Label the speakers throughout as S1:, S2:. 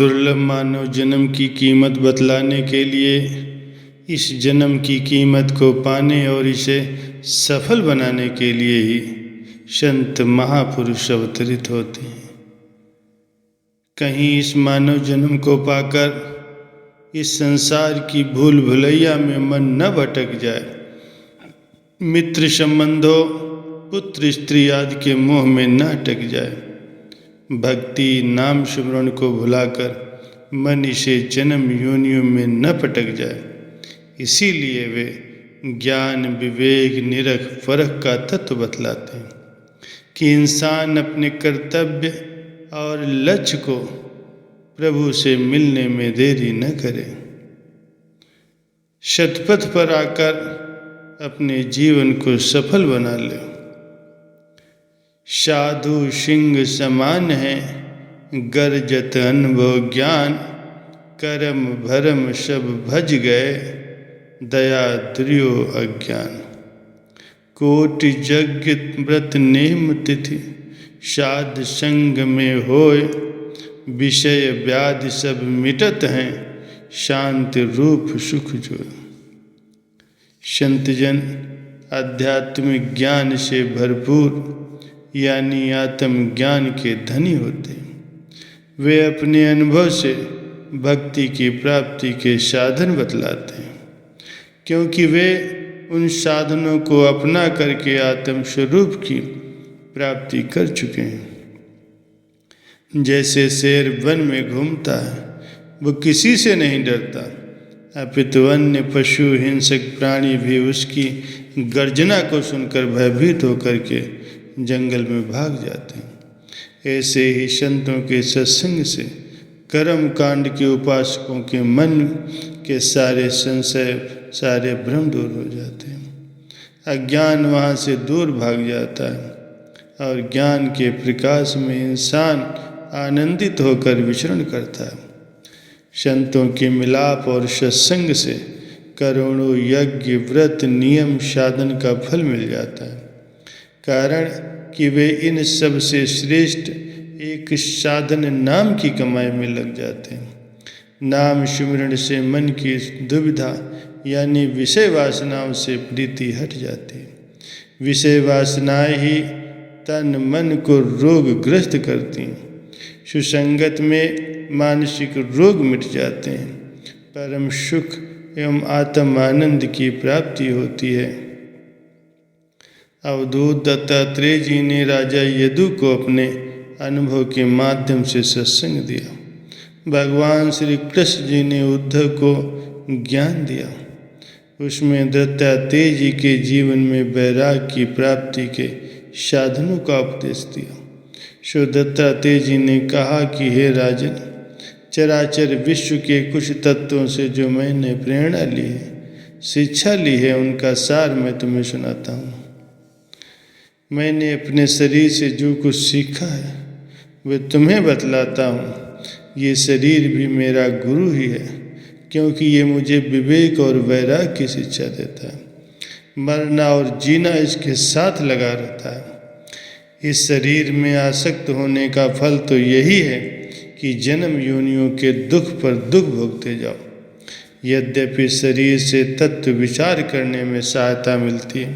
S1: दुर्लभ मानव जन्म की कीमत बतलाने के लिए इस जन्म की कीमत को पाने और इसे सफल बनाने के लिए ही संत महापुरुष अवतरित होते हैं। कहीं इस मानव जन्म को पाकर इस संसार की भूल भुलैया में मन न भटक जाए, मित्र संबंधों, पुत्र स्त्री आदि के मोह में न अटक जाए, भक्ति नाम स्मरण को भुलाकर मन इसे जन्म योनियों में न पटक जाए। इसीलिए वे ज्ञान विवेक निरख फरक का तत्व बतलाते हैं कि इंसान अपने कर्तव्य और लक्ष्य को प्रभु से मिलने में देरी न करे, शतपथ पर आकर अपने जीवन को सफल बना ले। साधु सिंह समान है गर्जत अनुभव ज्ञान, कर्म भरम सब भज गए दया दुर्यो अज्ञान। कोटि यज्ञ व्रत नेम तिथि साध संग में होय, विषय व्याधि सब मिटत हैं शांति रूप सुख जो। संतजन आध्यात्मिक ज्ञान से भरपूर यानी आत्मज्ञान के धनी होते हैं। वे अपने अनुभव से भक्ति की प्राप्ति के साधन बतलाते हैं, क्योंकि वे उन साधनों को अपना करके आत्म स्वरूप की प्राप्ति कर चुके हैं। जैसे शेर वन में घूमता है, वो किसी से नहीं डरता, अपितु अन्य पशु हिंसक प्राणी भी उसकी गर्जना को सुनकर भयभीत होकर के जंगल में भाग जाते हैं। ऐसे ही संतों के सत्संग से कर्म कांड के उपासकों के मन के सारे संशय सारे भ्रम दूर हो जाते हैं। अज्ञान वहाँ से दूर भाग जाता है और ज्ञान के प्रकाश में इंसान आनंदित होकर विचरण करता है। संतों के मिलाप और सत्संग से करोड़ों यज्ञ व्रत नियम साधन का फल मिल जाता है, कारण कि वे इन सब से श्रेष्ठ एक साधन नाम की कमाई में लग जाते हैं। नाम स्मरण से मन की दुविधा यानी विषय वासनाओं से प्रीति हट जाती है। विषय वासनाएं ही तन मन को रोगग्रस्त करती हैं। सुसंगत में मानसिक रोग मिट जाते हैं, परम सुख एवं आत्म आनंद की प्राप्ति होती है। अवधूत दत्तात्रेय जी ने राजा यदु को अपने अनुभव के माध्यम से सत्संग दिया। भगवान श्री कृष्ण जी ने उद्धव को ज्ञान दिया। उसमें दत्तात्रेय जी के जीवन में वैराग्य की प्राप्ति के साधनों का उपदेश दिया। सो दत्तात्रेय जी ने कहा कि हे राजन, चराचर विश्व के कुछ तत्वों से जो मैंने प्रेरणा ली है, शिक्षा ली है, उनका सार मैं तुम्हें सुनाता हूँ। मैंने अपने शरीर से जो कुछ सीखा है वे तुम्हें बतलाता हूँ। ये शरीर भी मेरा गुरु ही है, क्योंकि ये मुझे विवेक और वैराग्य की शिक्षा देता है। मरना और जीना इसके साथ लगा रहता है। इस शरीर में आसक्त होने का फल तो यही है कि जन्म योनियों के दुख पर दुख भोगते जाओ। यद्यपि शरीर से तत्व विचार करने में सहायता मिलती है,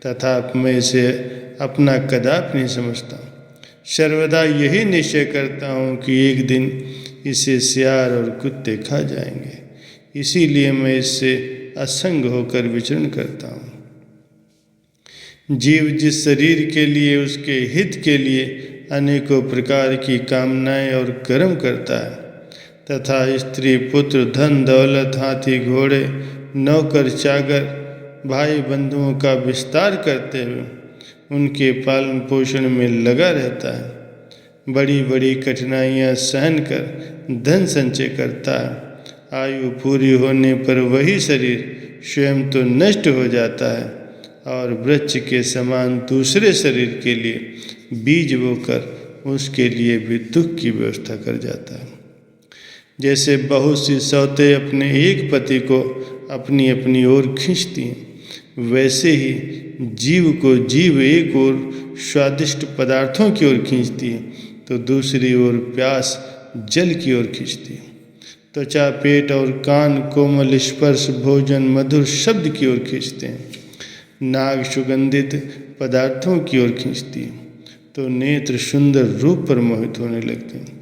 S1: तथापि मैं इसे अपना कदापि नहीं समझता। सर्वदा यही निश्चय करता हूँ कि एक दिन इसे सियार और कुत्ते खा जाएंगे। इसीलिए मैं इससे असंग होकर विचरण करता हूँ। जीव जिस शरीर के लिए उसके हित के लिए अनेकों प्रकार की कामनाएं और कर्म करता है, तथा स्त्री पुत्र धन दौलत हाथी घोड़े नौकर चाकर भाई बंधुओं का विस्तार करते हुए उनके पालन पोषण में लगा रहता है, बड़ी बड़ी कठिनाइयां सहन कर धन संचय करता है। आयु पूरी होने पर वही शरीर स्वयं तो नष्ट हो जाता है और वृक्ष के समान दूसरे शरीर के लिए बीज बोकर उसके लिए भी दुख की व्यवस्था कर जाता है। जैसे बहुत सी सौतें अपने एक पति को अपनी अपनी ओर खींचती हैं, वैसे ही जीव को जीव एक ओर स्वादिष्ट पदार्थों की ओर खींचती है तो दूसरी ओर प्यास जल की ओर खींचती है। त्वचा, पेट और कान कोमल स्पर्श, भोजन, मधुर शब्द की ओर खींचते हैं। नाक सुगंधित पदार्थों की ओर खींचती है तो नेत्र सुंदर रूप पर मोहित होने लगते हैं।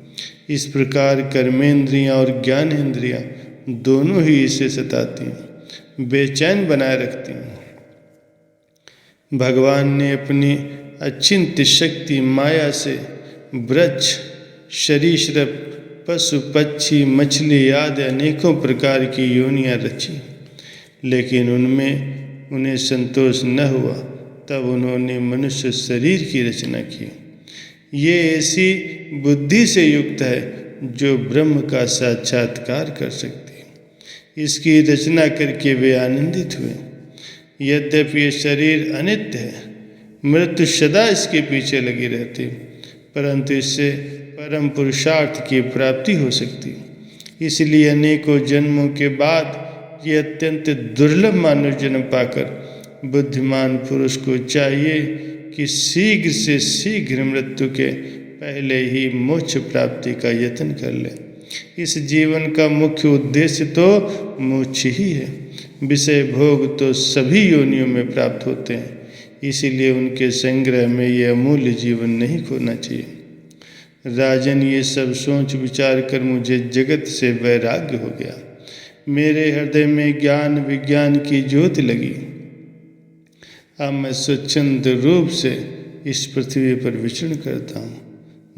S1: इस प्रकार कर्मेंद्रियां और ज्ञानेंद्रियां दोनों ही इसे सताती हैं, बेचैन बनाए रखती हैं। भगवान ने अपनी अचिंत्य शक्ति माया से वृक्ष, सरीसृप, पशु, पक्षी, मछली आदि अनेकों प्रकार की योनियां रची, लेकिन उनमें उन्हें संतोष न हुआ। तब उन्होंने मनुष्य शरीर की रचना की। ये ऐसी बुद्धि से युक्त है जो ब्रह्म का साक्षात्कार कर सकती है। इसकी रचना करके वे आनंदित हुए। यद्यपि ये शरीर अनित्य है, मृत्यु सदा इसके पीछे लगी रहती, परंतु इससे परम पुरुषार्थ की प्राप्ति हो सकती। इसलिए अनेकों जन्मों के बाद ये अत्यंत दुर्लभ मानव जन्म पाकर बुद्धिमान पुरुष को चाहिए कि शीघ्र से शीघ्र मृत्यु के पहले ही मोक्ष प्राप्ति का यत्न कर ले। इस जीवन का मुख्य उद्देश्य तो मोक्ष ही है। विषय भोग तो सभी योनियों में प्राप्त होते हैं, इसीलिए उनके संग्रह में ये अमूल्य जीवन नहीं खोना चाहिए। राजन, ये सब सोच विचार कर मुझे जगत से वैराग्य हो गया। मेरे हृदय में ज्ञान विज्ञान की ज्योति लगी। अब मैं स्वच्छंद रूप से इस पृथ्वी पर विचरण करता हूँ।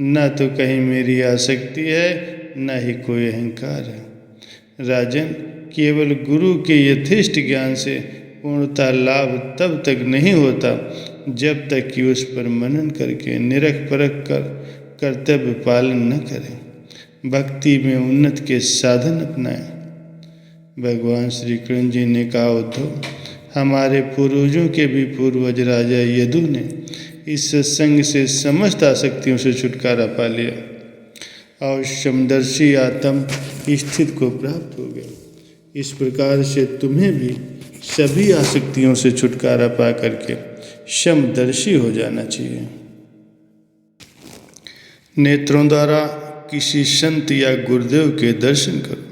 S1: न तो कहीं मेरी आसक्ति है, न ही कोई अहंकार है। राजन, केवल गुरु के यथेष्ट ज्ञान से पूर्णतः लाभ तब तक नहीं होता जब तक कि उस पर मनन करके निरख परख कर कर्तव्य पालन न करें, भक्ति में उन्नति के साधन अपनाएं। भगवान श्री कृष्ण जी ने कहा, उद्धव, हमारे पूर्वजों के भी पूर्वज राजा यदु ने इस सत्संग से समस्त आसक्तियों से छुटकारा पा लिया और समदर्शी आत्म स्थित को प्राप्त हो गया। इस प्रकार से तुम्हें भी सभी आसक्तियों से छुटकारा पा करके समदर्शी हो जाना चाहिए। नेत्रों द्वारा किसी संत या गुरुदेव के दर्शन करो,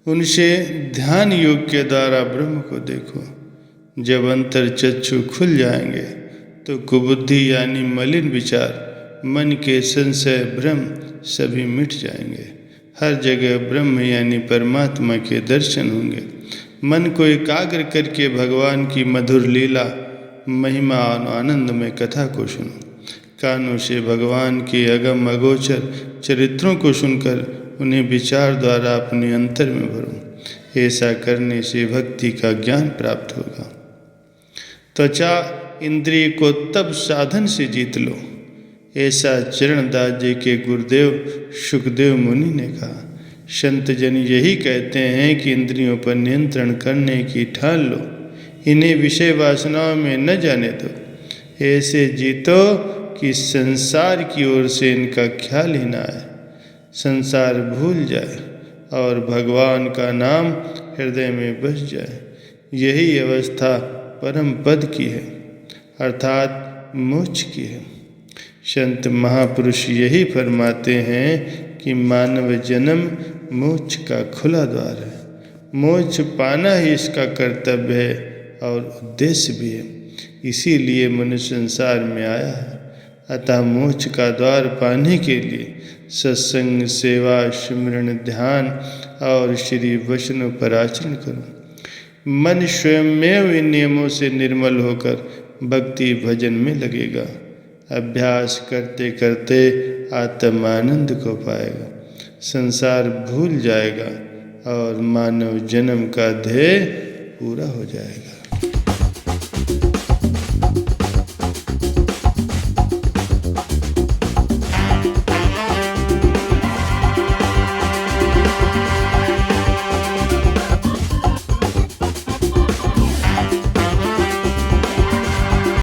S1: उनसे ध्यान योग के द्वारा ब्रह्म को देखो। जब अंतर चक्षु खुल जाएंगे तो कुबुद्धि यानी मलिन विचार, मन के संशय, भ्रम सभी मिट जाएंगे। हर जगह ब्रह्म यानी परमात्मा के दर्शन होंगे। मन को एकाग्र करके भगवान की मधुर लीला, महिमा और आनंद में कथा को सुनो। कानों से भगवान के अगम अगोचर चरित्रों को सुनकर उन्हें विचार द्वारा अपने अंतर में भरो। ऐसा करने से भक्ति का ज्ञान प्राप्त होगा। त्वचा इंद्रिय को तब साधन से जीत लो, ऐसा चरणदास जी के गुरुदेव सुखदेव मुनि ने कहा। संत जन यही कहते हैं कि इंद्रियों पर नियंत्रण करने की ठान लो, इन्हें विषय वासनाओं में न जाने दो। ऐसे जीतो कि संसार की ओर से इनका ख्याल ही ना आए, संसार भूल जाए और भगवान का नाम हृदय में बस जाए। यही अवस्था परम पद की है, अर्थात मोक्ष की है। संत महापुरुष यही फरमाते हैं कि मानव जन्म मोक्ष का खुला द्वार है। मोक्ष पाना ही इसका कर्तव्य है और उद्देश्य भी है, इसीलिए मनुष्य संसार में आया है। अतः मोक्ष का द्वार पाने के लिए सत्संग, सेवा, सिमरन, ध्यान और श्री वैष्णव पर आचरण करो। मन स्वयमेव इन नियमों से निर्मल होकर भक्ति भजन में लगेगा। अभ्यास करते करते आत्मानंद को पाएगा, संसार भूल जाएगा और मानव जन्म का ध्येय पूरा हो जाएगा।